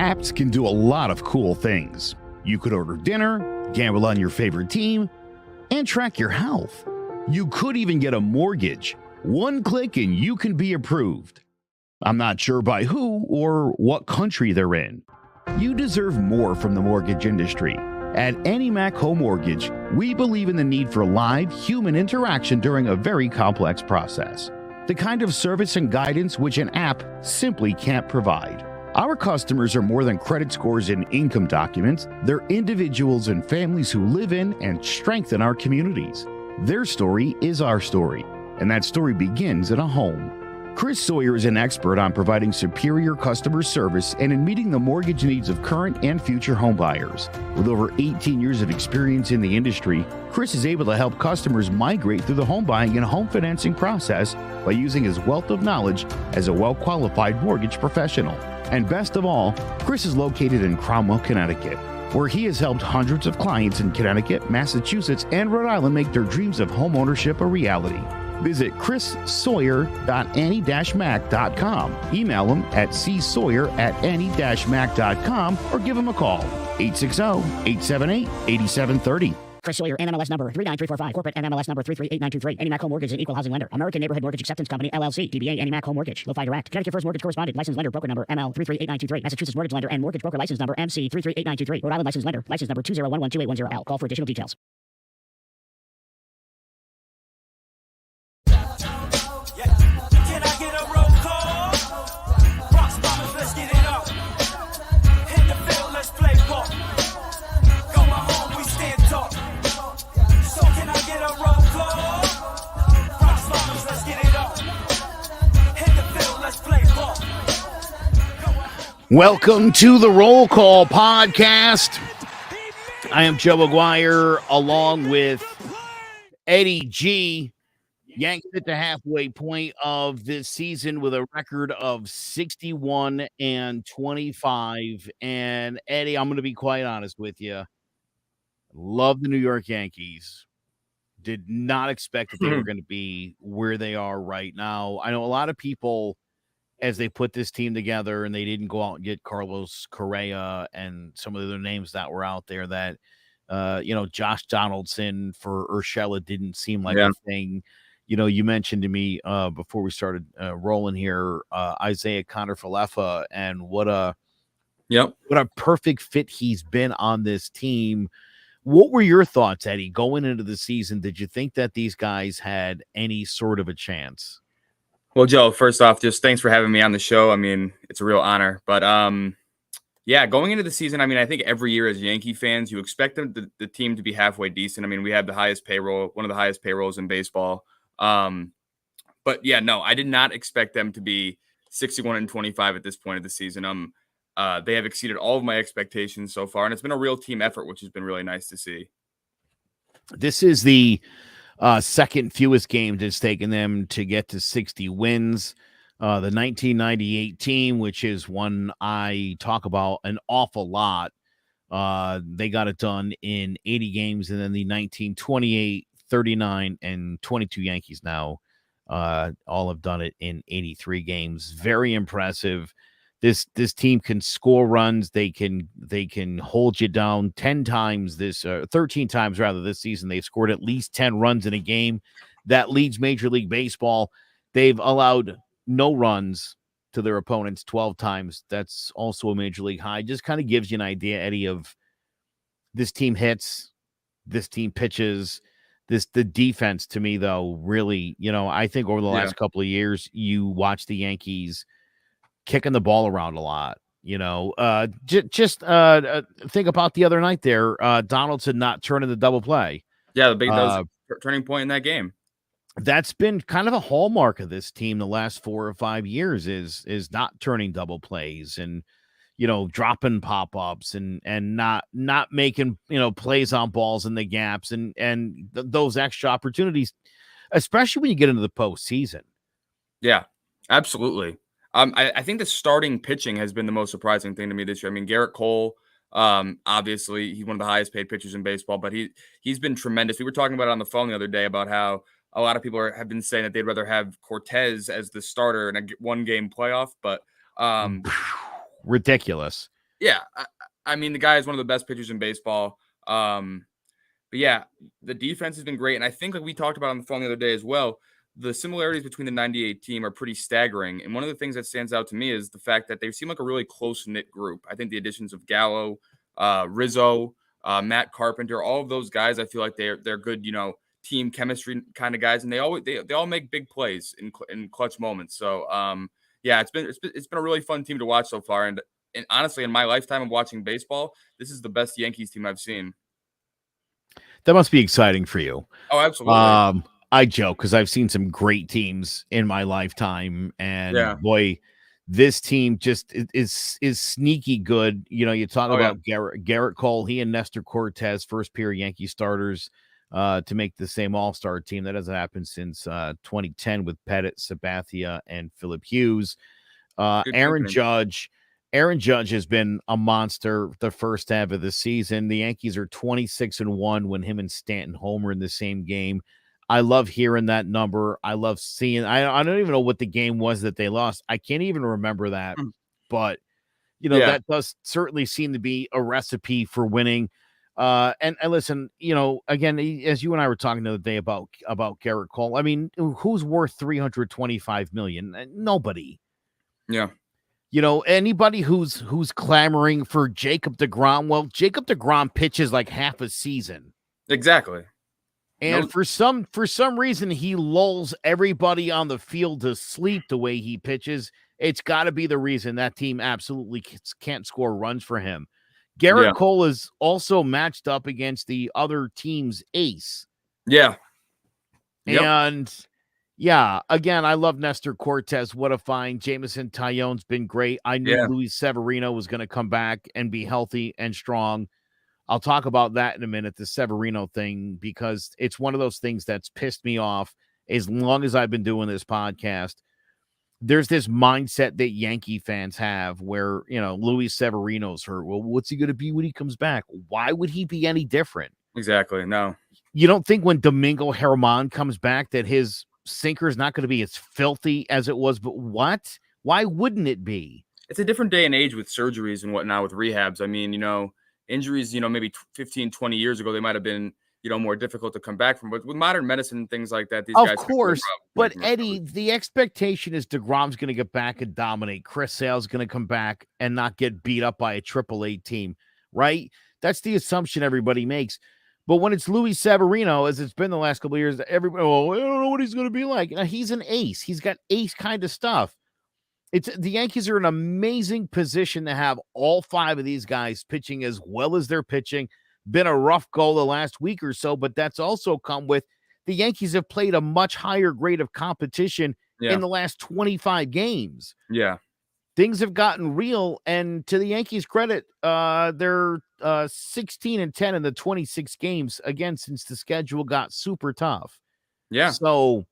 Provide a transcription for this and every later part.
Apps can do a lot of cool things. You could order dinner, gamble on your favorite team, and track your health. You could even get a mortgage. One click and you can be approved. I'm not sure by who or what country they're in. You deserve more from the mortgage industry. At AnyMac Home Mortgage, we believe in the need for live human interaction during a very complex process. The kind of service and guidance which an app simply can't provide. Our customers are more than credit scores and income documents. They're individuals and families who live in and strengthen our communities. Their story is our story, and that story begins at a home. Chris Sawyer is an expert on providing superior customer service and in meeting the mortgage needs of current and future homebuyers. With over 18 years of experience in the industry, Chris is able to help customers migrate through the home buying and home financing process by using his wealth of knowledge as a well-qualified mortgage professional. And best of all, Chris is located in Cromwell, Connecticut, where he has helped hundreds of clients in Connecticut, Massachusetts, and Rhode Island make their dreams of homeownership a reality. Visit chrissawyer.any-mac.com. Email him at csawyer@any-mac.com or give him a call, 860-878-8730. Chris Sawyer, NMLS number 39345, corporate NMLS number 338923. AnyMac Home Mortgage is an equal housing lender. American Neighborhood Mortgage Acceptance Company, LLC. DBA AnyMac Home Mortgage. Lo-Fi Direct. Connecticut First Mortgage Correspondent. Licensed lender. Broker number ML 338923. Massachusetts Mortgage Lender and Mortgage Broker License number MC 338923. Rhode Island Licensed Lender. License number 201128110L. Call for additional details. Can I get a roll call? Bronx Bombers, let's get it up. In the field, let's play ball. Going home, we stand tall. So can I get a roll call? Bronx Bombers, let's get it up. In the field, let's play ball. Welcome to the Roll Call Podcast. I am Joe Aguirre along with Eddie G. Yankees at the halfway point of this season with a record of 61-25. And Eddie, I'm going to be quite honest with you. Love the New York Yankees. Did not expect that they were going to be where they are right now. I know a lot of people, as they put this team together and they didn't go out and get Carlos Correa and some of the other names that were out there that, Josh Donaldson for Urshela didn't seem like a thing. You know, you mentioned to me before we started rolling here, Isaiah Conner-Falefa, and what a perfect fit he's been on this team. What were your thoughts, Eddie, going into the season? Did you think that these guys had any sort of a chance? Well, Joe, first off, just thanks for having me on the show. I mean, it's a real honor. But going into the season, I mean, I think every year as Yankee fans, you expect the team to be halfway decent. I mean, we have the highest payroll, one of the highest payrolls in baseball. I did not expect them to be 61-25 at this point of the season. They have exceeded all of my expectations so far, and it's been a real team effort, which has been really nice to see. This is the second fewest games it's taken them to get to 60 wins. The 1998 team, which is one I talk about an awful lot, they got it done in 80 games, and then the 1928, 39, and 22 Yankees now all have done it in 83 games. Very impressive. This team can score runs. They can hold you down 13 times rather this season. They've scored at least 10 runs in a game. That leads Major League Baseball. They've allowed no runs to their opponents 12 times. That's also a major league high. Just kind of gives you an idea, Eddie, of this team hits, this team pitches. The defense, to me, though, really, I think over the last couple of years, you watch the Yankees kicking the ball around a lot. Just think about the other night there, Donaldson not turning the double play. Yeah, that was a turning point in that game. That's been kind of a hallmark of this team the last 4 or 5 years is not turning double plays and, dropping pop-ups and not making, plays on balls in the gaps and those extra opportunities, especially when you get into the postseason. Yeah, absolutely. I think the starting pitching has been the most surprising thing to me this year. I mean, Garrett Cole, obviously he's one of the highest paid pitchers in baseball, but he's been tremendous. We were talking about it on the phone the other day about how a lot of people have been saying that they'd rather have Cortez as the starter in a one-game playoff, but ridiculous. Yeah, I mean, the guy is one of the best pitchers in baseball. But yeah, the defense has been great, and I think like we talked about on the phone the other day as well. The similarities between the '98 team are pretty staggering, and one of the things that stands out to me is the fact that they seem like a really close knit group. I think the additions of Gallo, Rizzo, Matt Carpenter, all of those guys, I feel like they're good, team chemistry kind of guys, and they all make big plays in clutch moments. So yeah, it's been a really fun team to watch so far, and honestly, in my lifetime of watching baseball, this is the best Yankees team I've seen. That must be exciting for you. Oh, absolutely. I joke because I've seen some great teams in my lifetime, Yeah. and boy, this team just is sneaky good. You talk Oh, yeah. about Garrett Cole, he and Nestor Cortez, first pair Yankee starters to make the same All-Star team. That hasn't happened since 2010 with Pettit, Sabathia, and Philip Hughes. Good Aaron company. Judge. Aaron Judge has been a monster the first half of the season. The Yankees are 26-1 when him and Stanton homer in the same game. I love hearing that number. I love seeing. I don't even know what the game was that they lost. I can't even remember that. Mm. But Yeah, that does certainly seem to be a recipe for winning. And listen, again, as you and I were talking the other day about Garrett Cole. I mean, who's worth $325 million? Nobody. yeah, Anybody who's clamoring for Jacob deGrom, well, Jacob deGrom pitches like half a season. exactly. And No, for some reason, he lulls everybody on the field to sleep the way he pitches. It's got to be the reason that team absolutely can't score runs for him. yeah, Garrett Cole is also matched up against the other team's ace. yeah, yep, And yeah, again, I love Nestor Cortez. What a find. Jameson Tyone's been great. I knew yeah, Luis Severino was going to come back and be healthy and strong. I'll talk about that in a minute, the Severino thing, because it's one of those things that's pissed me off as long as I've been doing this podcast. There's this mindset that Yankee fans have where, Luis Severino's hurt. Well, what's he going to be when he comes back? Why would he be any different? exactly. No, You don't think when Domingo Germán comes back that his sinker is not going to be as filthy as it was, but what? Why wouldn't it be? it's a different day and age with surgeries and whatnot with rehabs. I mean, injuries, maybe 15, 20 years ago, they might have been, more difficult to come back from. But with modern medicine and things like that, these Of guys have no course, problem but making Eddie, recovery. the expectation is DeGrom's going to get back and dominate. Chris Sale's going to come back and not get beat up by a AAA team, right? That's the assumption everybody makes. But when it's Luis Severino, as it's been the last couple of years, everybody, I don't know what he's going to be like. Now, he's an ace. He's got ace kind of stuff. The Yankees are in an amazing position to have all five of these guys pitching as well as they're pitching. Been a rough go the last week or so, but that's also come with the Yankees have played a much higher grade of competition Yeah, in the last 25 games. yeah, Things have gotten real, and to the Yankees' credit, they're 16-10 in the 26 games again since the schedule got super tough. yeah. So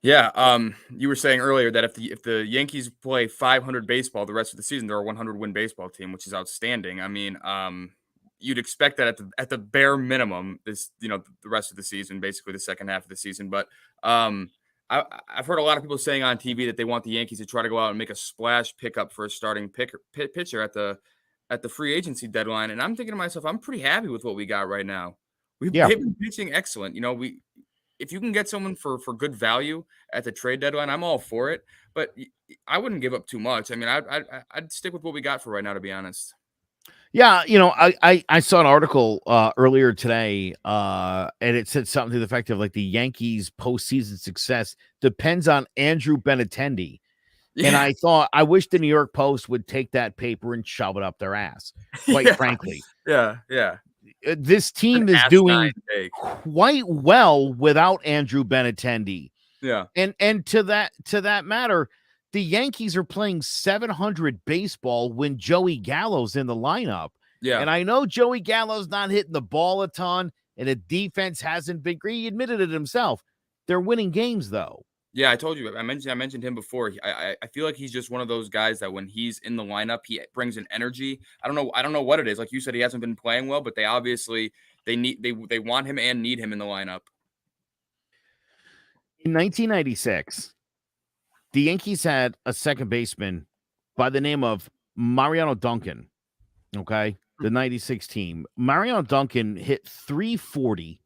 Yeah, you were saying earlier that if the Yankees play 500 baseball the rest of the season, they're a 100 win baseball team, which is outstanding. I mean, you'd expect that at the bare minimum, the rest of the season, basically the second half of the season. But I've heard a lot of people saying on TV that they want the Yankees to try to go out and make a splash pickup for a starting pitcher at the free agency deadline, and I'm thinking to myself, I'm pretty happy with what we got right now. yeah, They've been pitching excellent. If you can get someone for good value at the trade deadline, I'm all for it. But I wouldn't give up too much. I mean, I'd stick with what we got for right now, to be honest. yeah, I saw an article earlier today, and it said something to the effect of like the Yankees' postseason success depends on Andrew Benintendi. And Yeah, I thought, I wish the New York Post would take that paper and shove it up their ass. Quite yeah, frankly, yeah. this An team is asinine doing take. quite well without Andrew Benintendi. Yeah, And to that matter, the Yankees are playing 700 baseball when Joey Gallo's in the lineup. yeah, And I know Joey Gallo's not hitting the ball a ton, and the defense hasn't been great. He admitted it himself. They're winning games, though. yeah. I told you. I mentioned him before. I feel like he's just one of those guys that when he's in the lineup, he brings an energy. I don't know what it is. Like you said, he hasn't been playing well, but they want him and need him in the lineup. In 1996, the Yankees had a second baseman by the name of Mariano Duncan, okay, the 96 team. Mariano Duncan hit 340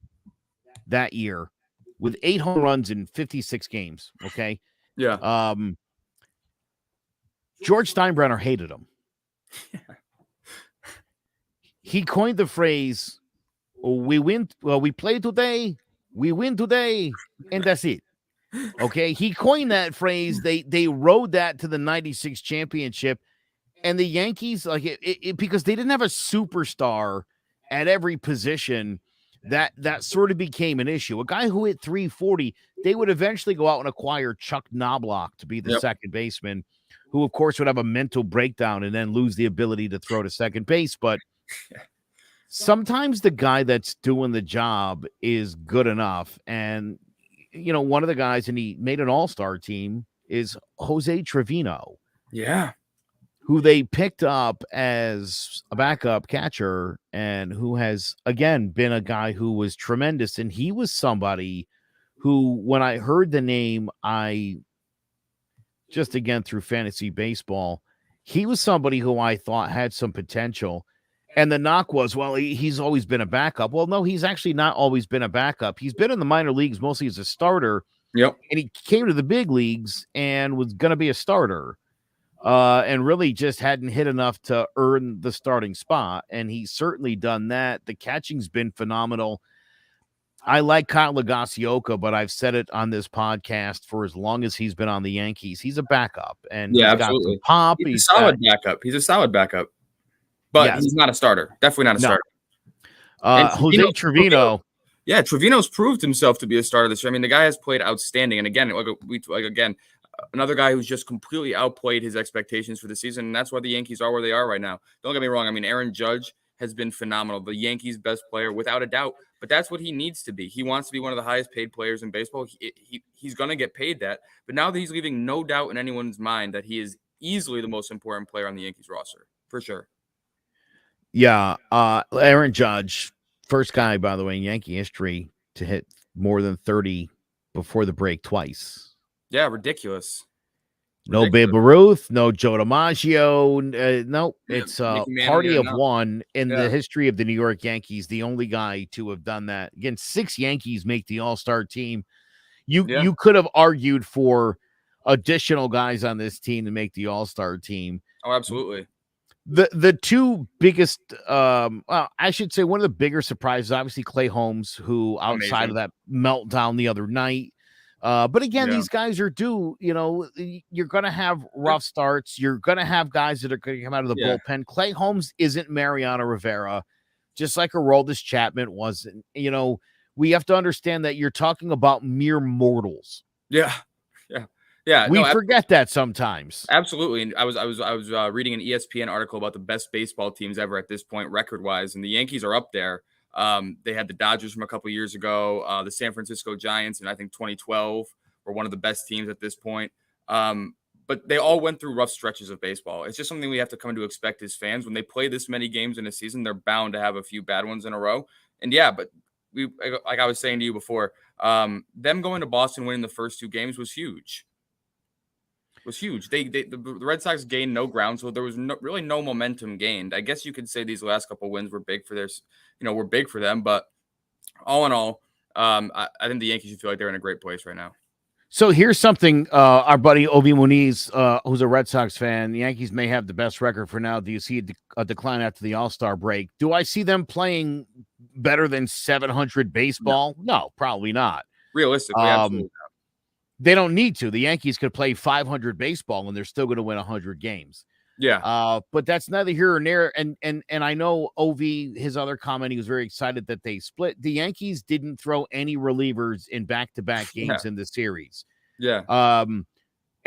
that year with 8 home runs in 56 games, okay? Yeah. George Steinbrenner hated him. He coined the phrase, we play today, we win today, and that's it. Okay, he coined that phrase. They rode that to the 96 championship, and the Yankees, like it because they didn't have a superstar at every position, that sort of became an issue. A guy who hit 340, they would eventually go out and acquire Chuck Knobloch to be the second baseman, who of course would have a mental breakdown and then lose the ability to throw to second base. But sometimes the guy that's doing the job is good enough. And one of the guys, and he made an all-star team, is Jose Trevino. Yeah. Who they picked up as a backup catcher and who has, again, been a guy who was tremendous. And he was somebody who, when I heard the name, I just, again, through fantasy baseball, he was somebody who I thought had some potential. And the knock was, well, he's always been a backup. Well, no, he's actually not always been a backup. He's been in the minor leagues mostly as a starter. Yep. And he came to the big leagues and was going to be a starter. And really just hadn't hit enough to earn the starting spot. And he's certainly done that. The catching's been phenomenal. I like Kyle Higashioka, but I've said it on this podcast for as long as he's been on the Yankees. He's a backup. And yeah, he's absolutely. got some pop. He's a solid backup. He's a solid backup. But he's not a starter. Definitely not a starter. Jose Trevino. Yeah, Trevino's proved himself to be a starter this year. I mean, the guy has played outstanding. And again, another guy who's just completely outplayed his expectations for the season, and that's why the Yankees are where they are right now. Don't get me wrong. I mean, Aaron Judge has been phenomenal, the Yankees' best player without a doubt, but that's what he needs to be. He wants to be one of the highest paid players in baseball. He's going to get paid that, but now that he's leaving no doubt in anyone's mind that he is easily the most important player on the Yankees roster, for sure. Yeah, Aaron Judge, first guy, by the way, in Yankee history to hit more than 30 before the break twice. Yeah, ridiculous. No Babe Ruth, no Joe DiMaggio. No, it's a party of one in the history of the New York Yankees. The only guy to have done that. Again, 6 Yankees make the All-Star team. You could have argued for additional guys on this team to make the All-Star team. Oh, absolutely. The two biggest, I should say one of the bigger surprises, obviously Clay Holmes, who outside of that meltdown the other night. But again, these guys are due, you're going to have rough starts. You're going to have guys that are going to come out of the bullpen. Clay Holmes isn't Mariano Rivera, just like Aroldis Chapman wasn't. We have to understand that you're talking about mere mortals. Yeah. We forget that sometimes. Absolutely. And I was reading an ESPN article about the best baseball teams ever at this point, record-wise, and the Yankees are up there. They had the Dodgers from a couple years ago, the San Francisco Giants, and I think 2012 were one of the best teams at this point. But they all went through rough stretches of baseball. It's just something we have to come to expect as fans. When they play this many games in a season, they're bound to have a few bad ones in a row. And but like I was saying to you before, them going to Boston, winning the first 2 games was huge. The Red Sox gained no ground, so there was really no momentum gained. I guess you could say these last couple wins were big for were big for them. But all in all, I think the Yankees should feel like they're in a great place right now. So here's something, our buddy Ovi Muniz, who's a Red Sox fan. The Yankees may have the best record for now. Do you see a decline after the All-Star break? Do I see them playing better than 700 baseball? No, probably not. Realistically, absolutely not. They don't need to. The Yankees could play 500 baseball and they're still going to win 100 games. Yeah. But that's neither here nor there. And I know Ovi, his other comment, he was very excited that they split. The Yankees didn't throw any relievers in back-to-back games in the series. Yeah.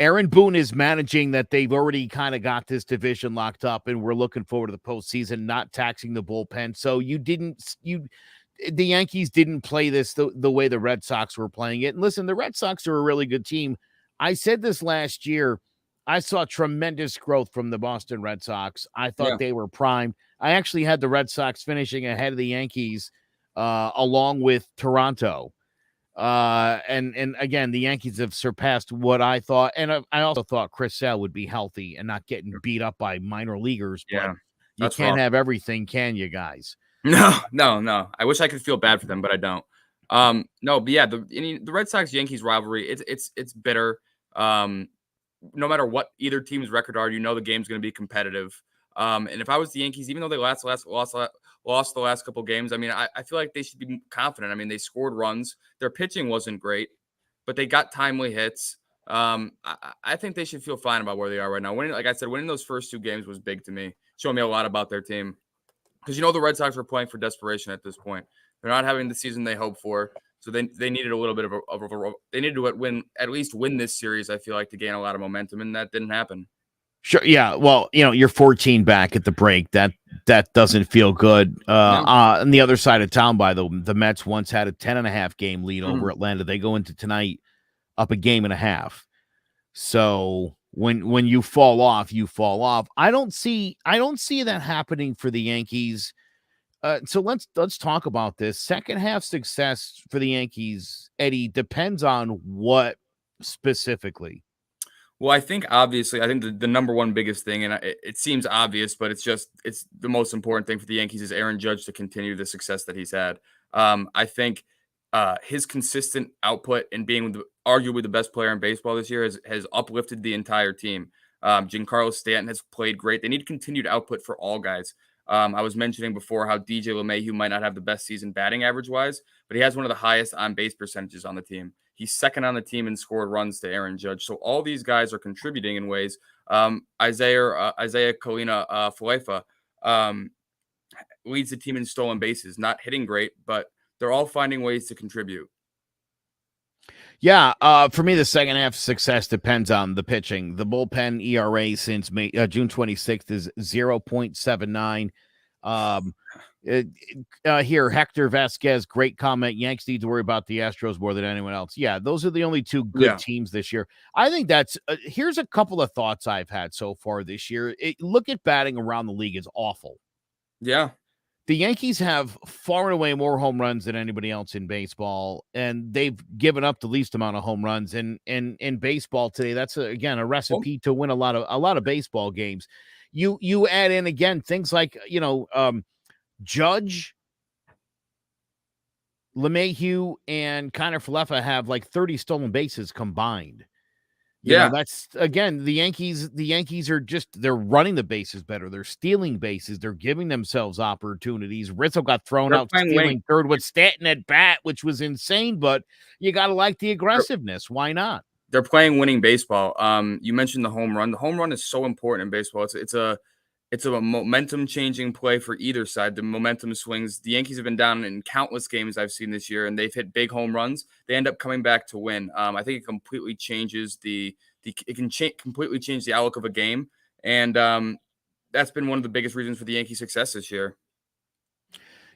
Aaron Boone is managing that they've already kind of got this division locked up and we're looking forward to the postseason, not taxing the bullpen. So the Yankees didn't play this the way the Red Sox were playing it. And listen, the Red Sox are a really good team. I said this last year. I saw tremendous growth from the Boston Red Sox. I thought they were primed. I actually had the Red Sox finishing ahead of the Yankees along with Toronto. And again, the Yankees have surpassed what I thought, and I also thought Chris Sale would be healthy and not getting beat up by minor leaguers. But Yeah, you that's can't rough. have everything, can you, guys? No. I wish I could feel bad for them, but I don't. No, but yeah, the Red Sox Yankees rivalry, it's bitter. No matter what either team's record are, the game's going to be competitive. And if I was the Yankees, even though they lost the last couple games, I mean, I feel like they should be confident. I mean, they scored runs. Their pitching wasn't great, but they got timely hits. I think they should feel fine about where they are right now. Winning, like I said, winning those first 2 games was big to me. Showed me a lot about their team. Because the Red Sox were playing for desperation at this point. They're not having the season they hoped for, so they needed a little bit they needed to at least win this series. I feel like, to gain a lot of momentum, and that didn't happen. Sure. Yeah. Well, you're 14 back at the break. That doesn't feel good. On the other side of town, the Mets once had a 10.5 game lead over Atlanta. They go into tonight up a 1.5. So when you fall off, you fall off. I don't see that happening for the Yankees. So let's talk about this. Second half success for the Yankees, Eddie, depends on what specifically. Well, I think the number one biggest thing, and it seems obvious, but it's the most important thing for the Yankees, is Aaron Judge to continue the success that he's had. I think his consistent output and being arguably the best player in baseball this year has uplifted the entire team. Giancarlo Stanton has played great. They need continued output for all guys. I was mentioning before how DJ LeMahieu might not have the best season batting average wise, but he has one of the highest on base percentages on the team. He's second on the team in scored runs to Aaron Judge. So all these guys are contributing in ways. Isaiah Kalina Falefa leads the team in stolen bases, not hitting great, but they're all finding ways to contribute. Yeah, for me, the second half success depends on the pitching. The bullpen ERA since June 26th is 0.79. Here, Hector Vasquez, great comment. Yanks need to worry about the Astros more than anyone else. Yeah, those are the only 2 good teams this year. I think that's here's a couple of thoughts I've had so far this year. Look at batting around the league is awful. Yeah. The Yankees have far and away more home runs than anybody else in baseball, and they've given up the least amount of home runs. And in baseball today, that's again a recipe to win a lot of baseball games. You add in again things like Judge, LeMahieu, and Connor Falefa have like 30 stolen bases combined. You know, that's again the Yankees are they're running the bases better. They're stealing bases. They're giving themselves opportunities. Rizzo got thrown out stealing third with Stanton at bat, which was insane, but you got to like the aggressiveness. Why not? They're playing winning baseball. You mentioned the home run. The home run is so important in baseball. It's a momentum changing play for either side. The momentum swings. The Yankees have been down in countless games I've seen this year, and they've hit big home runs. They end up coming back to win. I think it completely changes completely change the outlook of a game, and that's been one of the biggest reasons for the Yankees' success this year.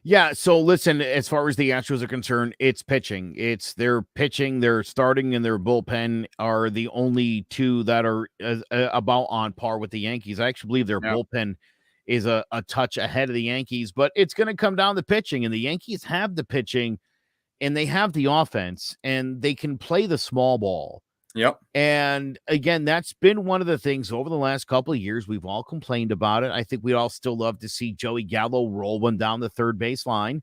Yeah, so listen, as far as the Astros are concerned, it's pitching. It's their pitching, their starting, and their bullpen are the only 2 that are about on par with the Yankees. I actually believe their bullpen is a touch ahead of the Yankees, but it's going to come down to pitching, and the Yankees have the pitching, and they have the offense, and they can play the small ball. Yep. And again, that's been one of the things over the last couple of years. We've all complained about it. I think we'd all still love to see Joey Gallo roll one down the third base line.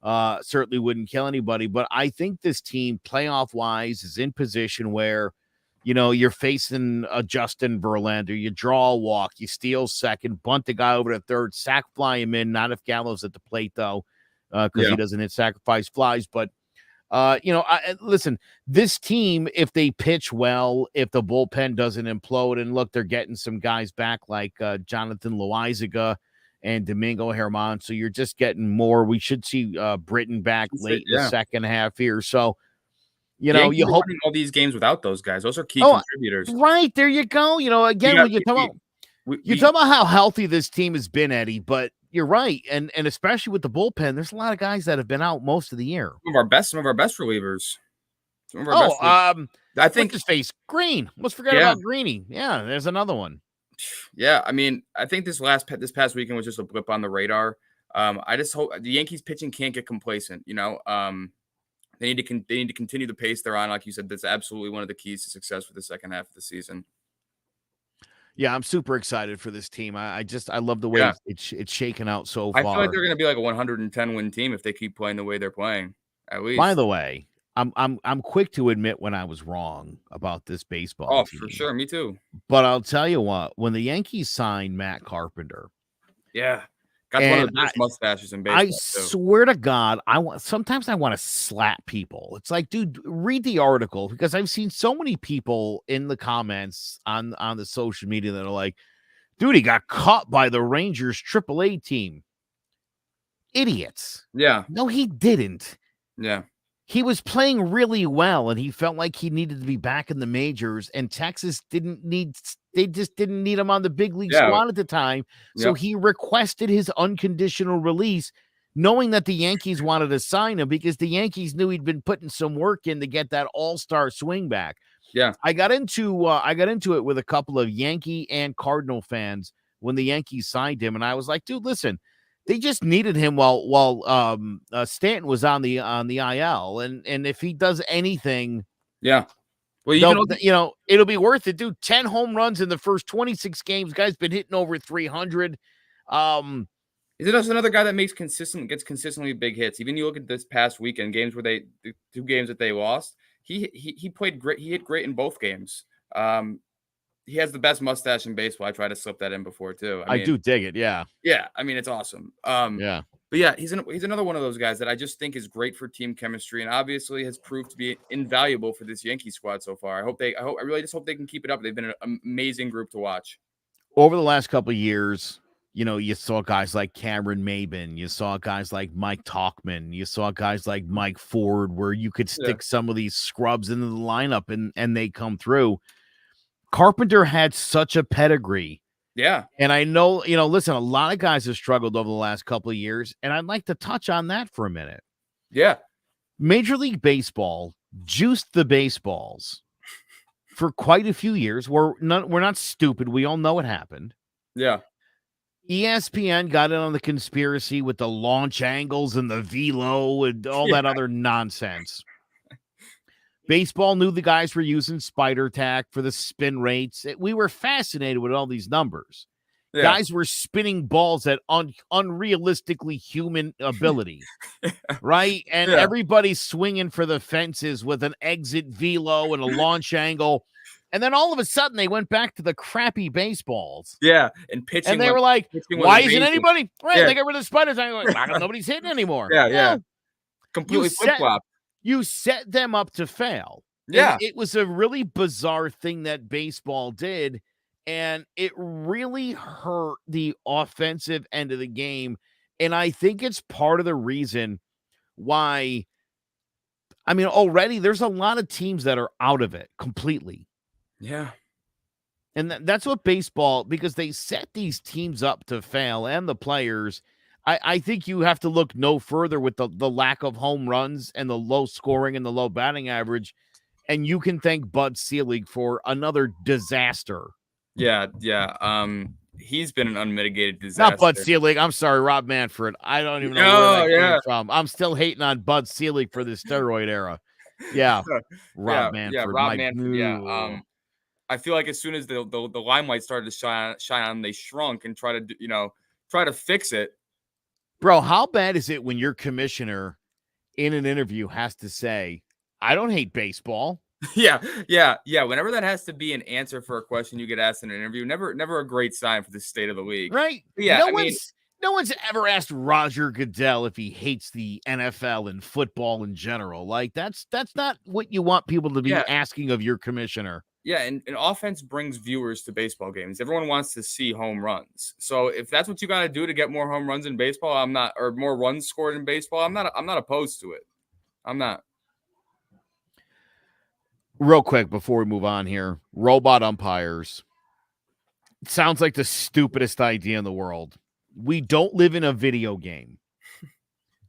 Certainly wouldn't kill anybody, but I think this team playoff wise is in position where, you're facing a Justin Verlander, you draw a walk, you steal second, bunt the guy over to third, sack fly him in. Not if Gallo's at the plate though, because he doesn't hit sacrifice flies, but listen, this team, if they pitch well, if the bullpen doesn't implode, and look, they're getting some guys back like Jonathan Loaizaga and Domingo Germán, so you're just getting more. We should see Britton back late in the second half here. So, you hope all these games without those guys. Those are key contributors. Right, there you go. Again, when you talk about how healthy this team has been, Eddie, but you're right, and especially with the bullpen, there's a lot of guys that have been out most of the year. Some of our best relievers. I think his face Green. Let's forget about Greeny. Yeah, there's another one. Yeah, I mean, I think this past weekend was just a blip on the radar. I just hope the Yankees pitching can't get complacent. They need to continue the pace they're on. Like you said, that's absolutely one of the keys to success for the second half of the season. Yeah, I'm super excited for this team. I love the way Yeah. it's shaken out so I far. feel like they're going to be like a 110 win team if they keep playing the way they're playing. At least. By the way, I'm quick to admit when I was wrong about this baseball team. For sure, me too. But I'll tell you what, when the Yankees signed Matt Carpenter, yeah, got one of the best mustaches in baseball. I swear to God, sometimes I want to slap people. It's like, dude, read the article, because I've seen so many people in the comments on the social media that are like, dude, he got caught by the Rangers AAA team. Idiots. Yeah. No, he didn't. Yeah. He was playing really well, and he felt like he needed to be back in the majors, and Texas they just didn't need him on the big league squad at the time. So he requested his unconditional release, knowing that the Yankees wanted to sign him, because the Yankees knew he'd been putting some work in to get that all-star swing back. Yeah. I got into it with a couple of Yankee and Cardinal fans when the Yankees signed him, and I was like, dude, listen, they just needed him while Stanton was on the IL, and if he does anything, well, it'll be worth it, dude. 10 home runs in the first 26 games. Guy's been hitting over 300. Is it also another guy that gets consistently big hits? Even you look at this past weekend games where the 2 games that they lost, he played great. He hit great in both games. He has the best mustache in baseball. I tried to slip that in before too. I do dig it. Yeah. Yeah. I mean, it's awesome. Yeah. But yeah, he's another one of those guys that I just think is great for team chemistry, and obviously has proved to be invaluable for this Yankee squad so far. I really just hope they can keep it up. They've been an amazing group to watch. Over the last couple of years, you saw guys like Cameron Maybin, you saw guys like Mike Talkman, you saw guys like Mike Ford, where you could stick some of these scrubs into the lineup and they come through. Carpenter had such a pedigree. Yeah. And I know, listen, a lot of guys have struggled over the last couple of years, and I'd like to touch on that for a minute. Yeah. Major League Baseball juiced the baseballs for quite a few years. We're not stupid. We all know what happened. Yeah. ESPN got in on the conspiracy with the launch angles and the velo and all that other nonsense. Baseball knew the guys were using spider tack for the spin rates. We were fascinated with all these numbers. Yeah. Guys were spinning balls at unrealistically human ability, right? And everybody's swinging for the fences with an exit velo and a launch angle. And then all of a sudden, they went back to the crappy baseballs. Yeah, and pitching. And they were like, why isn't anybody? Right, they got rid of the spiders. Like, nobody's hitting anymore. Yeah. Completely flip-flop. You set them up to fail. Yeah. And it was a really bizarre thing that baseball did, and it really hurt the offensive end of the game. And I think it's part of the reason why, already there's a lot of teams that are out of it completely. Yeah. And that's what baseball, because they set these teams up to fail, and the players. I think you have to look no further with the lack of home runs and the low scoring and the low batting average. And you can thank Bud Selig for another disaster. Yeah. He's been an unmitigated disaster. Not Bud Selig. I'm sorry, Rob Manfred. I don't even know where that came from. I'm still hating on Bud Selig for the steroid era. Yeah. Rob Manfred. Yeah, Rob Manfred. Yeah. I feel like as soon as the limelight started to shine on, they shrunk and try to fix it. Bro, how bad is it when your commissioner in an interview has to say, I don't hate baseball? Yeah. Whenever that has to be an answer for a question you get asked in an interview, never a great sign for the state of the league. Right? Yeah. No one's ever asked Roger Goodell if he hates the NFL and football in general. Like, that's not what you want people to be asking of your commissioner. Yeah, and offense brings viewers to baseball games. Everyone wants to see home runs. So if that's what you got to do to get more home runs in baseball, or more runs scored in baseball, I'm not opposed to it. I'm not. Real quick before we move on here, robot umpires. It sounds like the stupidest idea in the world. We don't live in a video game.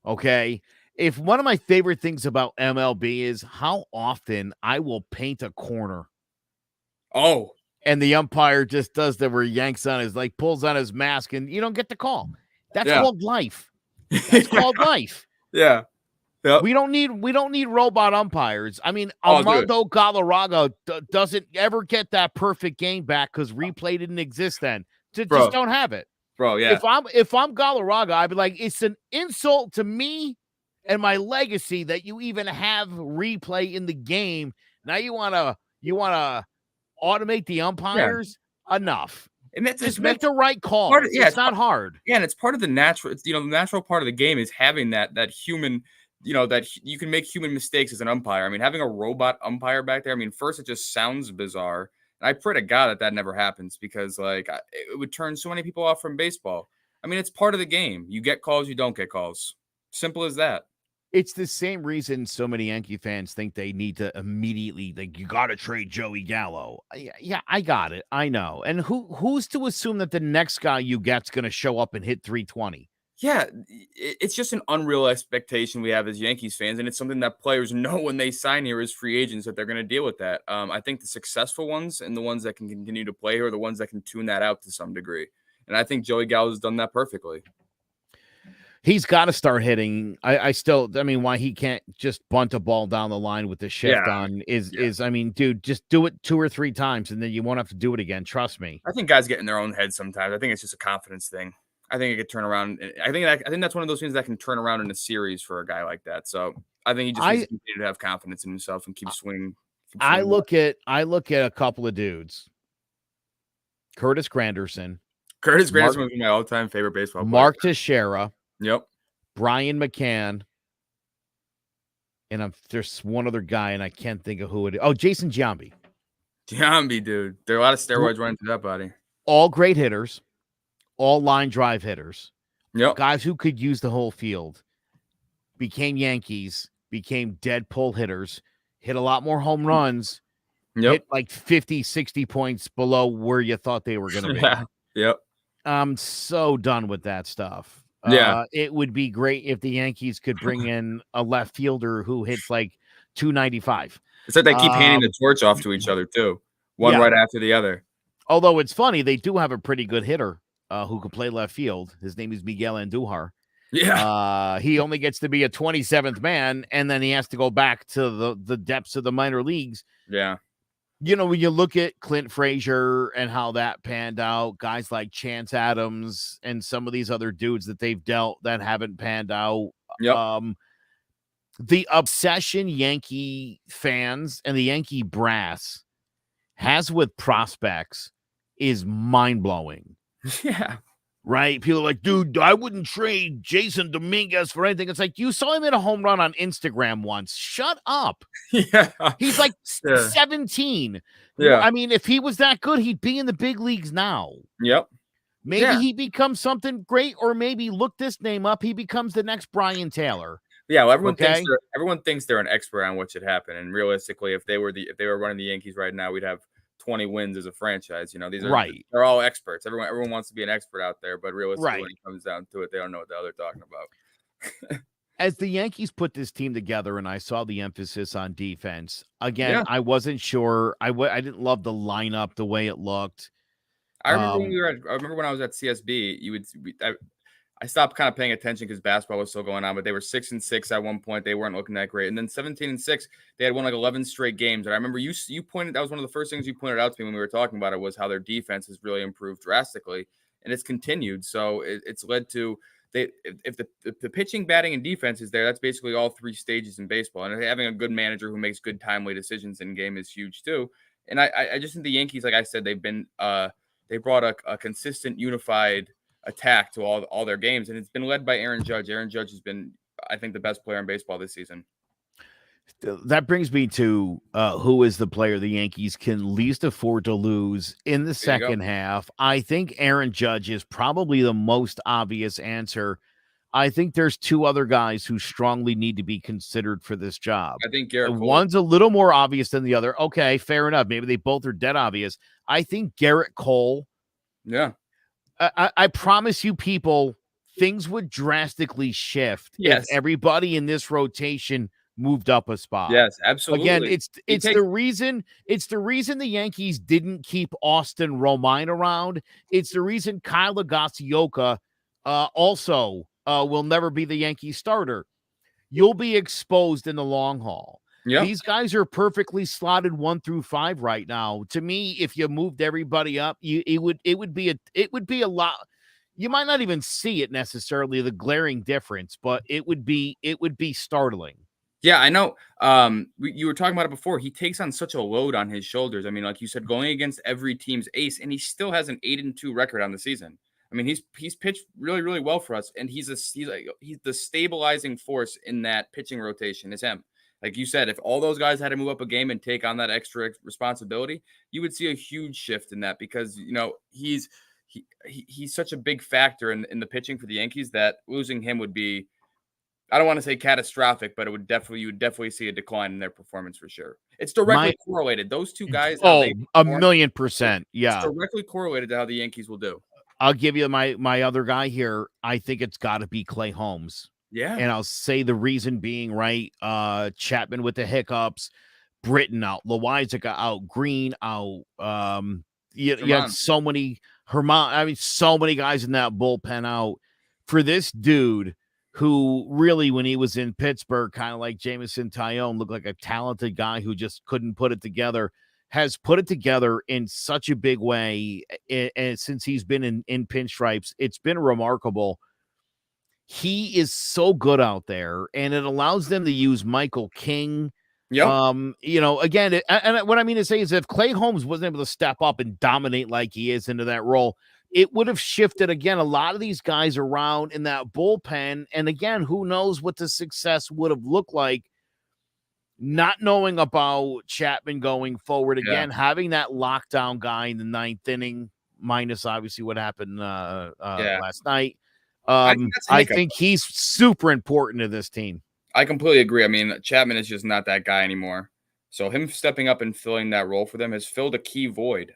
Okay? If one of my favorite things about MLB is how often I will paint a corner. Oh, and the umpire just does that, where he yanks on his, pulls on his mask, and you don't get the call. That's called life. That's called life. Yeah. Yep. We don't need robot umpires. I mean, Oh, dude. Armando Galarraga doesn't ever get that perfect game back because replay didn't exist then. Just don't have it. Bro, yeah. If I'm Galarraga, I'd be like, it's an insult to me and my legacy that you even have replay in the game. Now you wanna automate the umpires? Yeah. Enough. And that's just make the right call. It's not hard. Yeah, and it's part of the natural. It's, the natural part of the game is having that human. That you can make human mistakes as an umpire. I mean, having a robot umpire back there. I mean, first it just sounds bizarre, and I pray to God that never happens because it would turn so many people off from baseball. I mean, it's part of the game. You get calls, you don't get calls. Simple as that. It's the same reason so many Yankee fans think they need to immediately, you got to trade Joey Gallo. Yeah, I got it. I know. And who's to assume that the next guy you get's going to show up and hit 320? Yeah, it's just an unreal expectation we have as Yankees fans, and it's something that players know when they sign here as free agents that they're going to deal with that. I think the successful ones and the ones that can continue to play here are the ones that can tune that out to some degree. And I think Joey Gallo has done that perfectly. He's got to start hitting. I mean, why he can't just bunt a ball down the line with the shift on is, I mean, dude, just do it 2 or 3 times and then you won't have to do it again. Trust me. I think guys get in their own heads sometimes. I think it's just a confidence thing. I think it could turn around. I think that's one of those things that can turn around in a series for a guy like that. So I think he just needs to continue to have confidence in himself and keep swinging. I look at a couple of dudes. Curtis Granderson. Curtis Granderson would be my all-time favorite baseball player. Mark Teixeira. Yep. Brian McCann. And there's one other guy, and I can't think of who it is. Oh, Jason Giambi. Giambi, dude. There are a lot of steroids running through that body. All great hitters. All line drive hitters. Yep. Guys who could use the whole field. Became Yankees. Became dead pull hitters. Hit a lot more home runs. Yep. Hit like 50, 60 points below where you thought they were going to be. Yeah. Yep. I'm so done with that stuff. Yeah. It would be great if the Yankees could bring in a left fielder who hits like 295. It's like they keep handing the torch off to each other too. One right after the other. Although it's funny, they do have a pretty good hitter who can play left field. His name is Miguel Andujar. Yeah. He only gets to be a 27th man, and then he has to go back to the depths of the minor leagues. Yeah. You know, when you look at Clint Frazier and how that panned out, guys like Chance Adams and some of these other dudes that they've dealt that haven't panned out. Yep. The obsession Yankee fans and the Yankee brass has with prospects is mind-blowing. Yeah. Right? People are like, dude, I wouldn't trade Jason Dominguez for anything. It's like, you saw him hit a home run on Instagram once. Shut up. Yeah. He's like 17. Yeah. I mean, if he was that good, he'd be in the big leagues now. Yep. Maybe he becomes something great, or maybe look this name up. He becomes the next Brian Taylor. Yeah, well, everyone thinks they're an expert on what should happen. And realistically, if they were running the Yankees right now, we'd have 20 wins as a franchise. You know, these are they're all experts. Everyone wants to be an expert out there, but realistically, when it comes down to it, they don't know what the hell they're talking about. As the Yankees put this team together, and I saw the emphasis on defense again, I wasn't sure. I didn't love the lineup the way it looked. I remember when I was at CSB, I stopped kind of paying attention because basketball was still going on, but they were 6-6 at one point. They weren't looking that great. And then 17-6, they had won like 11 straight games. And I remember you pointed, that was one of the first things you pointed out to me when we were talking about it, was how their defense has really improved drastically, and it's continued. So it's led to, if the pitching, batting, and defense is there, that's basically all 3 stages in baseball. And having a good manager who makes good, timely decisions in game is huge too. And I just think the Yankees, like I said, they've been they brought a consistent, unified attack to all their games, and it's been led by Aaron Judge. Aaron Judge has been, I think, the best player in baseball this season. That brings me to who is the player the Yankees can least afford to lose in the second half. I think Aaron Judge is probably the most obvious answer. I think there's 2 other guys who strongly need to be considered for this job. I think Garrett Cole. One's a little more obvious than the other. Okay, fair enough. Maybe they both are dead obvious. I think Garrett Cole. Yeah. I promise you, people, things would drastically shift if everybody in this rotation moved up a spot. Yes, absolutely. Again, it's the reason the Yankees didn't keep Austin Romine around. It's the reason Kyle Higashioka also will never be the Yankee starter. you'll be exposed in the long haul. Yep. These guys are perfectly slotted 1 through 5 right now. To me, if you moved everybody up, it would be a lot. You might not even see it necessarily, the glaring difference, but it would be startling. Yeah, I know. You were talking about it before. He takes on such a load on his shoulders. I mean, like you said, going against every team's ace, and he still has an 8-2 record on the season. I mean, he's pitched really, really well for us, and he's the stabilizing force in that pitching rotation is him. Like you said, if all those guys had to move up a game and take on that extra responsibility, you would see a huge shift in that because he's such a big factor in the pitching for the Yankees that losing him would be, I don't want to say catastrophic, but you would definitely see a decline in their performance for sure. It's directly correlated. Those two guys, a 1,000,000%. Yeah. It's directly correlated to how the Yankees will do. I'll give you my other guy here. I think it's got to be Clay Holmes. Yeah. And I'll say the reason being, right, Chapman with the hiccups, Britton out, Loizaga out, Green out. You had so many so many guys in that bullpen out for this dude who really, when he was in Pittsburgh, kind of like Jameson Taillon, looked like a talented guy who just couldn't put it together, has put it together in such a big way. And since he's been in pinstripes, it's been remarkable. He is so good out there, and it allows them to use Michael King. Yeah. Again, and what I mean to say is if Clay Holmes wasn't able to step up and dominate like he is into that role, it would have shifted again a lot of these guys around in that bullpen. And again, who knows what the success would have looked like, not knowing about Chapman going forward. Again, having that lockdown guy in the 9th inning, minus obviously what happened last night. I think he's super important to this team. I completely agree. I mean, Chapman is just not that guy anymore. So him stepping up and filling that role for them has filled a key void.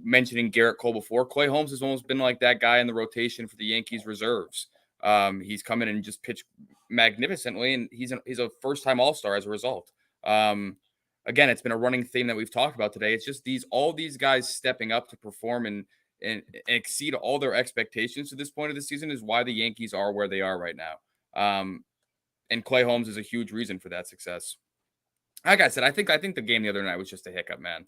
Mentioning Garrett Cole before, Clay Holmes has almost been like that guy in the rotation for the Yankees reserves. He's come in and just pitched magnificently, and he's a first-time All-Star as a result. Again, it's been a running theme that we've talked about today. It's just all these guys stepping up to perform and exceed all their expectations to this point of the season is why the Yankees are where they are right now. And Clay Holmes is a huge reason for that success. Like I said, I think the game the other night was just a hiccup, man.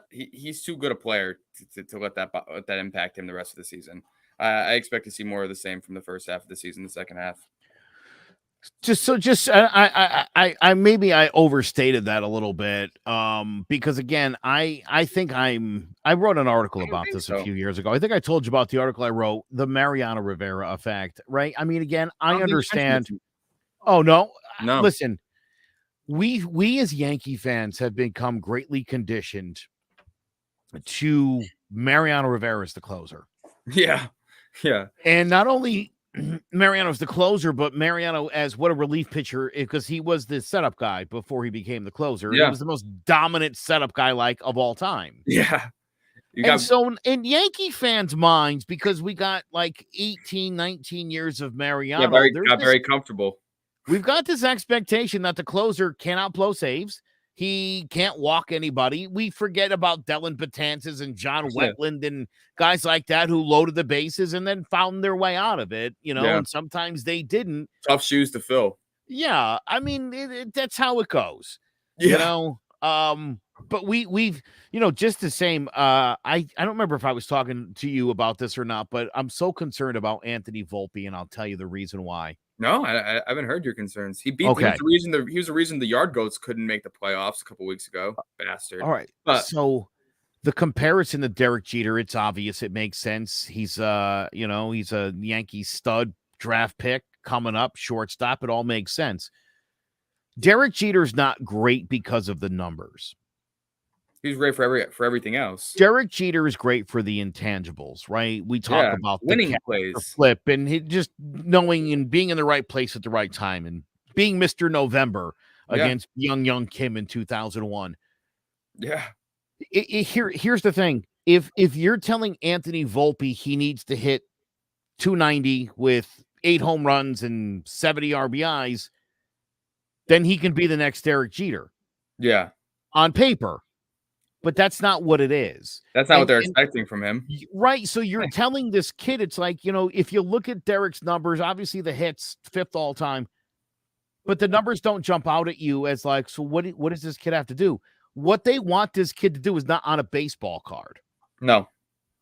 He's too good a player to let that impact him the rest of the season. I expect to see more of the same from the first half of the season, the second half. I maybe I overstated that a little bit. Because again, I think I wrote an article about this a few years ago. I think I told you about the article I wrote, the Mariano Rivera effect, right? I mean, again, I understand. Oh no. Listen, we as Yankee fans have become greatly conditioned to Mariano Rivera as the closer. Yeah. Yeah. And not only Mariano's the closer, but Mariano as what a relief pitcher, because he was the setup guy before he became the closer. Yeah. He was the most dominant setup guy of all time. Yeah. So in Yankee fans' minds, because we got like 18, 19 years of Mariano, got very comfortable. We've got this expectation that the closer cannot blow saves. He can't walk anybody. We forget about Dellin Betances and John Wetland and guys like that who loaded the bases and then found their way out of it, and sometimes they didn't. Tough shoes to fill. Yeah. I mean, that's how it goes, but we've, just the same. I don't remember if I was talking to you about this or not, but I'm so concerned about Anthony Volpe, and I'll tell you the reason why. No, I haven't heard your concerns. He was the reason the Yard Goats couldn't make the playoffs a couple weeks ago. Bastard. All right. So the comparison to Derek Jeter, it's obvious. It makes sense. He's he's a Yankee stud draft pick coming up, shortstop. It all makes sense. Derek Jeter's not great because of the numbers. He's great for everything else. Derek Jeter is great for the intangibles, right? We talk about winning plays, flip, and he just knowing and being in the right place at the right time, and being Mr. November against young Kim in 2001. Yeah. Here's the thing: if you're telling Anthony Volpe he needs to hit 290 with 8 home runs and 70 RBIs, then he can be the next Derek Jeter. Yeah. On paper. But that's not what it is. That's not what they're expecting from him. Right. So you're telling this kid, it's like, if you look at Derek's numbers, obviously the hits, 5th all time, but the numbers don't jump out at you as like, so what does this kid have to do? What they want this kid to do is not on a baseball card. No.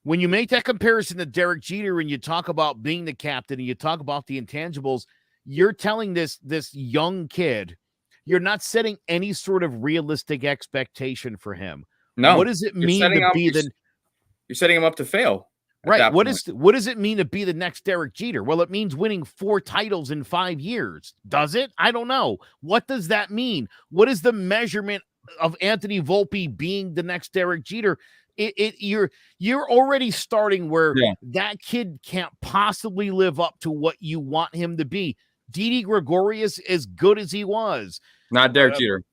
When you make that comparison to Derek Jeter and you talk about being the captain and you talk about the intangibles, you're telling this young kid, you're not setting any sort of realistic expectation for him. No. What does it mean to be you're setting him up to fail? Right. What does it mean to be the next Derek Jeter? Well, it means winning 4 titles in 5 years. Does it? I don't know. What does that mean? What is the measurement of Anthony Volpe being the next Derek Jeter? You're already starting where that kid can't possibly live up to what you want him to be. Didi Gregorius, as good as he was, not Derek Jeter.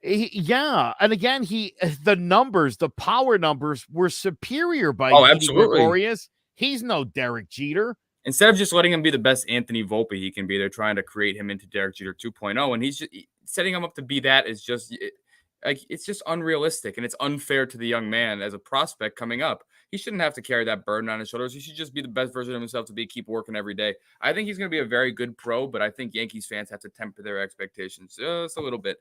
And again, the power numbers were superior by Didi Gregorius. He's no Derek Jeter. Instead of just letting him be the best Anthony Volpe he can be, they're trying to create him into Derek Jeter 2.0, and he's just setting him up to be that is just like it's just unrealistic, and it's unfair to the young man as a prospect coming up. He shouldn't have to carry that burden on his shoulders. He should just be the best version of himself keep working every day. I think he's going to be a very good pro, but I think Yankees fans have to temper their expectations just a little bit.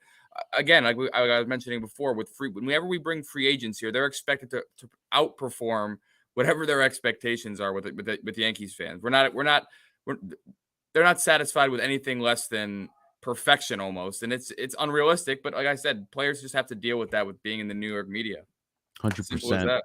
Again, like I was mentioning before, whenever we bring free agents here, they're expected to outperform whatever their expectations are with Yankees fans. They're not satisfied with anything less than perfection almost, and it's unrealistic. But like I said, players just have to deal with that with being in the New York media. 100%.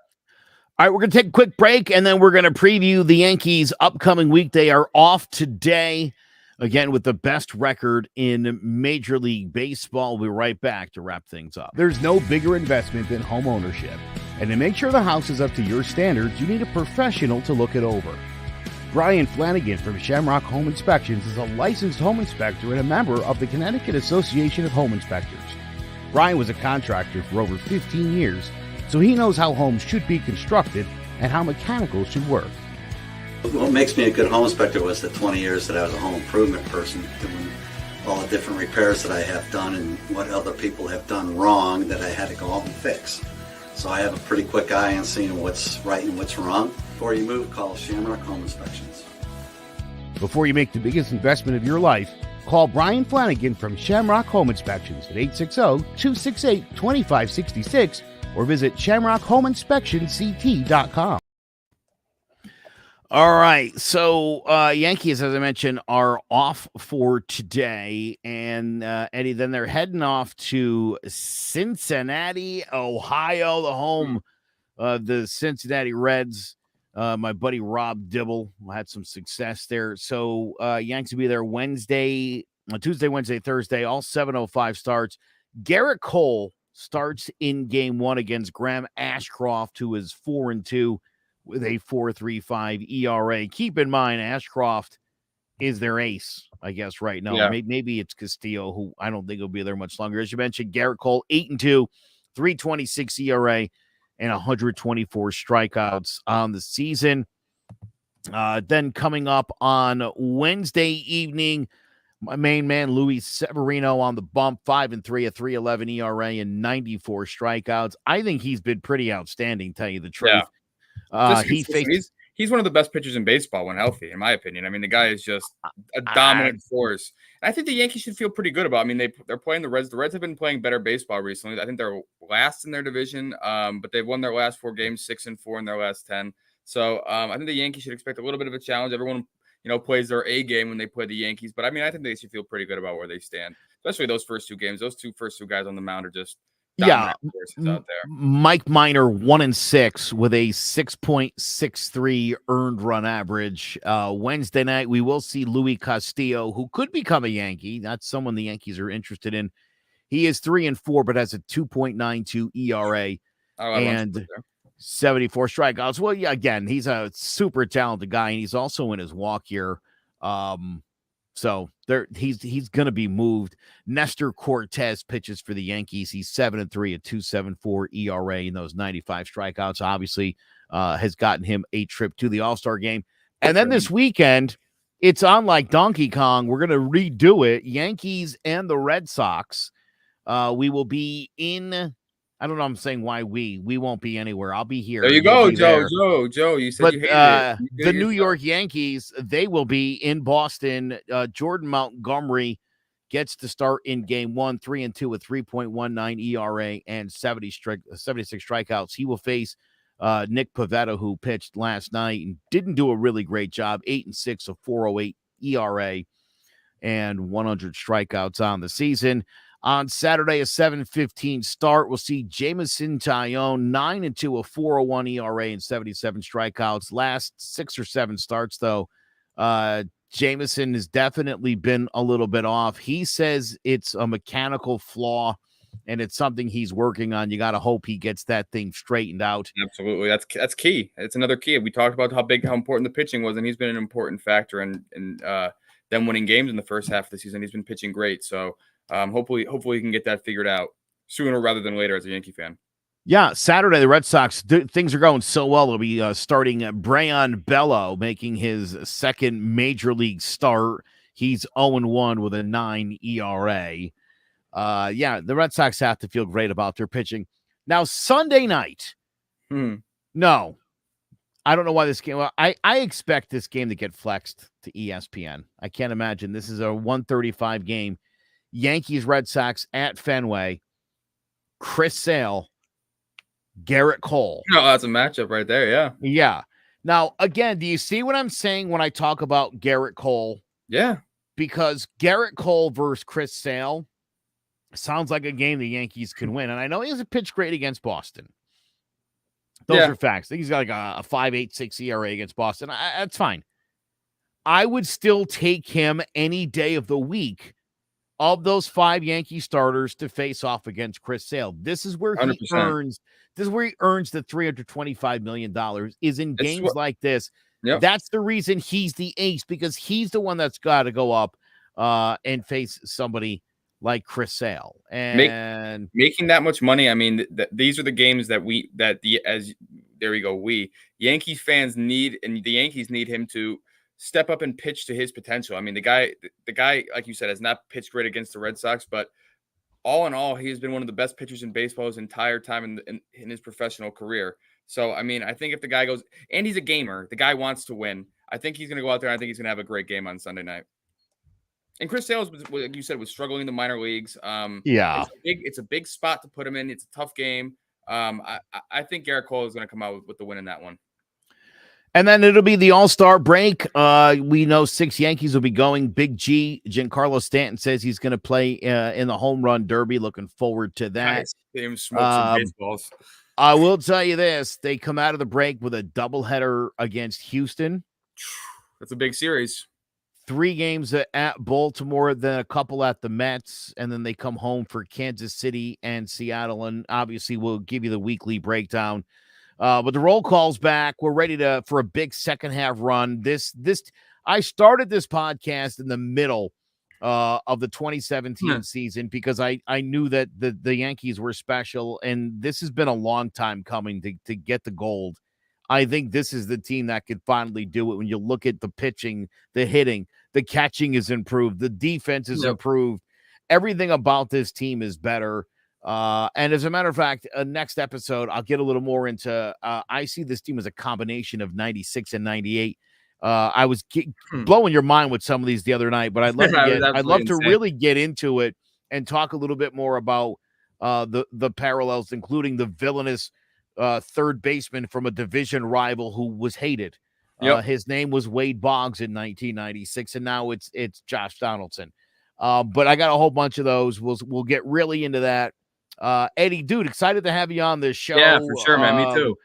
All right, we're going to take a quick break, and then we're going to preview the Yankees' upcoming week. They are off today, again, with the best record in Major League Baseball. We'll be right back to wrap things up. There's no bigger investment than home ownership. And to make sure the house is up to your standards, you need a professional to look it over. Brian Flanagan from Shamrock Home Inspections is a licensed home inspector and a member of the Connecticut Association of Home Inspectors. Brian was a contractor for over 15 years, so he knows how homes should be constructed and how mechanicals should work. What makes me a good home inspector was the 20 years that I was a home improvement person, doing all the different repairs that I have done and what other people have done wrong that I had to go out and fix. So I have a pretty quick eye on seeing what's right and what's wrong. Before you move, call Shamrock Home Inspections. Before you make the biggest investment of your life, call Brian Flanagan from Shamrock Home Inspections at 860-268-2566 or visit shamrockhomeinspectionct.com. All right, so Yankees, as I mentioned, are off for today, and Eddie, then they're heading off to Cincinnati, Ohio, the home of the Cincinnati Reds. My buddy Rob Dibble had some success there. So Yankees will be there Tuesday, Wednesday, Thursday, all 7:05 starts. Garrett Cole starts in game 1 against Graham Ashcroft, who is 4-2 with a 4.35 ERA. Keep in mind, Ashcroft is their ace, I guess, right now. Yeah. Maybe it's Castillo, who I don't think will be there much longer. As you mentioned, Garrett Cole, 8-2, 3.26 ERA, and 124 strikeouts on the season. Then coming up on Wednesday evening, my main man, Luis Severino, on the bump, 5-3, a 3.11 ERA, and 94 strikeouts. I think he's been pretty outstanding, tell you the truth. Yeah. He's one of the best pitchers in baseball when healthy, in my opinion. I mean, the guy is just a dominant force. And I think the Yankees should feel pretty good about it. I mean, they're playing the Reds. The Reds have been playing better baseball recently. I think they're last in their division, but they've won their last 4 games, 6-4 in their last 10. So I think the Yankees should expect a little bit of a challenge. Everyone, plays their A game when they play the Yankees. But I mean, I think they should feel pretty good about where they stand, especially those first 2 games. Those first two guys on the mound are just out there. Mike Minor 1-6 with a 6.63 earned run average. Wednesday night, we will see Luis Castillo, who could become a Yankee. That's someone the Yankees are interested in. He is 3-4, but has a 2.92 ERA and 74 strikeouts. Well, yeah, again, he's a super talented guy, and he's also in his walk year. So he's going to be moved. Nestor Cortez pitches for the Yankees. He's 7-3, a 2.74 ERA, and those 95 strikeouts obviously has gotten him a trip to the All-Star game. And then this weekend, it's on like Donkey Kong. We're going to redo it. Yankees and the Red Sox. We will be in. I don't know. I'm saying why we won't be anywhere. I'll be here. There you go, Joe. You said you hated it. The New York Yankees, they will be in Boston. Jordan Montgomery gets to start in game 1, 3-2 with 3.19 ERA and 76 strikeouts. He will face Nick Pivetta, who pitched last night and didn't do a really great job. 8-6, a 4.08 ERA and 100 strikeouts on the season. On Saturday, a 7:15 start, we'll see Jameson Taillon, 9-2, a 4.01 ERA and 77 strikeouts. Last 6 or 7 starts, though, Jameson has definitely been a little bit off. He says it's a mechanical flaw, and it's something he's working on. You got to hope he gets that thing straightened out. Absolutely. That's key. It's another key. We talked about how important the pitching was, and he's been an important factor in them winning games in the first half of the season. He's been pitching great. So hopefully he can get that figured out sooner rather than later as a Yankee fan. Yeah, Saturday, the Red Sox, things are going so well. They'll be starting Brayan Bello, making his second major league start. He's 0-1 with a 9 ERA. Yeah, the Red Sox have to feel great about their pitching. Now, Sunday night. No, I don't know why this game. Well, I expect this game to get flexed to ESPN. I can't imagine. This is a 1:35 game. Yankees, Red Sox at Fenway. Chris Sale, Garrett Cole. Oh, that's a matchup right there. Yeah. Yeah. Now, again, do you see what I'm saying when I talk about Garrett Cole? Yeah. Because Garrett Cole versus Chris Sale sounds like a game the Yankees can win. And I know he hasn't pitched great against Boston. Those are facts. I think he's got like a 5.86 ERA against Boston. That's fine. I would still take him any day of the week of those 5 Yankee starters to face off against Chris Sale. This is where 100%. he earns. This is where he earns the $325 million is in games like this. Yep. That's the reason he's the ace, because he's the one that's got to go up and face somebody like Chris Sale. And making that much money, I mean, these are the games that Yankee fans need, and the Yankees need him to step up and pitch to his potential. I mean, the guy, like you said, has not pitched great against the Red Sox, but all in all, he has been one of the best pitchers in baseball his entire time in his professional career. So, I mean, I think if the guy goes, and he's a gamer, the guy wants to win, I think he's going to go out there, and I think he's going to have a great game on Sunday night. And Chris Sale, like you said, was struggling in the minor leagues. It's a big spot to put him in. It's a tough game. I think Garrett Cole is going to come out with the win in that one. And then it'll be the All-Star break. We know 6 Yankees will be going. Big G, Giancarlo Stanton, says he's going to play in the home run derby. Looking forward to that. Nice. Smoke some baseballs. I will tell you this. They come out of the break with a doubleheader against Houston. That's a big series. 3 games at Baltimore, then a couple at the Mets, and then they come home for Kansas City and Seattle. And obviously, we'll give you the weekly breakdown. But the roll call's back. We're ready for a big second half run. I started this podcast in the middle of the 2017 season because I knew that the Yankees were special, and this has been a long time coming to get the gold. I think this is the team that could finally do it. When you look at the pitching, the hitting, the catching is improved, the defense is improved. Everything about this team is better. And as a matter of fact, next episode, I'll get a little more into, I see this team as a combination of 96 and 98. I was blowing your mind with some of these the other night, but I'd love to really get into it and talk a little bit more about the parallels, including the villainous third baseman from a division rival who was hated. His name was Wade Boggs in 1996, and now it's Josh Donaldson. But I got a whole bunch of those. We'll get really into that. Eddie, dude, excited to have you on this show. Yeah, for sure, man. Me too.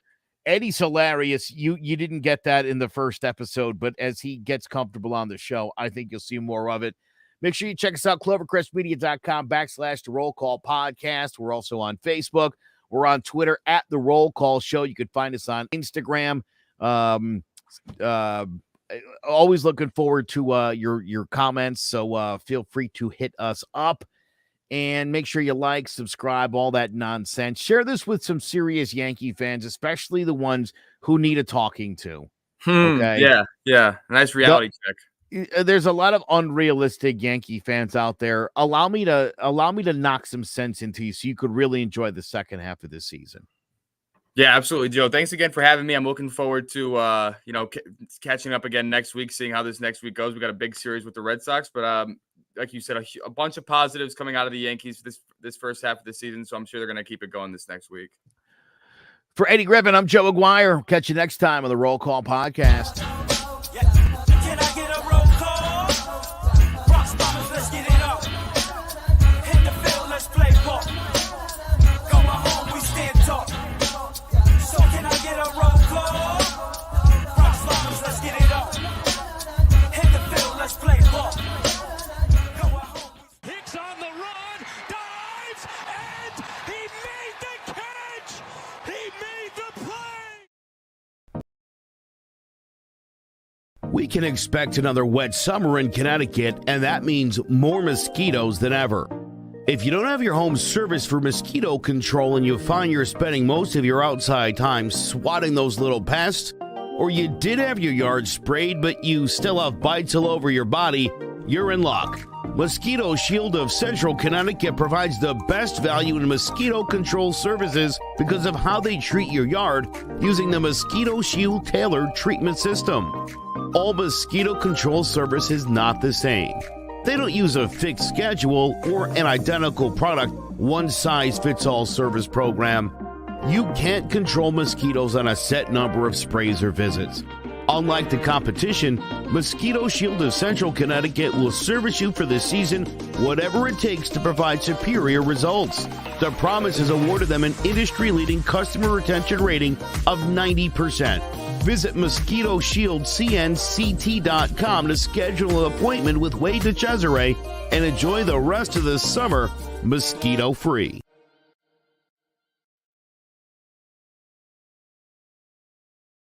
Eddie's hilarious. You didn't get that in the first episode, but as he gets comfortable on the show, I think you'll see more of it. Make sure you check us out, clovercrestmedia.com/The Roll Call Podcast. We're also on Facebook. We're on Twitter at The Roll Call Show. You can find us on Instagram. Always looking forward to your comments, so feel free to hit us up. And make sure you like, subscribe, all that nonsense. Share this with some serious Yankee fans, especially the ones who need a talking to. Okay? Yeah. Nice reality check. There's a lot of unrealistic Yankee fans out there. Allow me to knock some sense into you so you could really enjoy the second half of this season. Yeah, absolutely, Joe. Thanks again for having me. I'm looking forward to catching up again next week, seeing how this next week goes. We got a big series with the Red Sox, but like you said, a bunch of positives coming out of the Yankees this first half of the season. So I'm sure they're going to keep it going this next week. For Eddie Griffin, I'm Joe Aguirre. Catch you next time on the Roll Call Podcast. Can I get a roll call? Bronx Bombers, let's get it up. Hit the field, let's play ball. Going home, we stand tall. So can I get a roll call? Bronx Bombers, let's get it up. Hit the field, let's play ball. Going home. Hicks on the run, dives, and he made the catch. He made the play. We can expect another wet summer in Connecticut, and that means more mosquitoes than ever. If you don't have your home serviced for mosquito control and you find you're spending most of your outside time swatting those little pests, or you did have your yard sprayed but you still have bites all over your body, you're in luck. Mosquito Shield of Central Connecticut provides the best value in mosquito control services because of how they treat your yard using the Mosquito Shield tailored treatment system. All mosquito control service is not the same. They don't use a fixed schedule or an identical product, one-size-fits-all service program. You can't control mosquitoes on a set number of sprays or visits. Unlike the competition, Mosquito Shield of Central Connecticut will service you for the season, whatever it takes to provide superior results. The promise has awarded them an industry-leading customer retention rating of 90%. Visit MosquitoShieldCNCT.com to schedule an appointment with Wade DeCesare and enjoy the rest of the summer mosquito-free.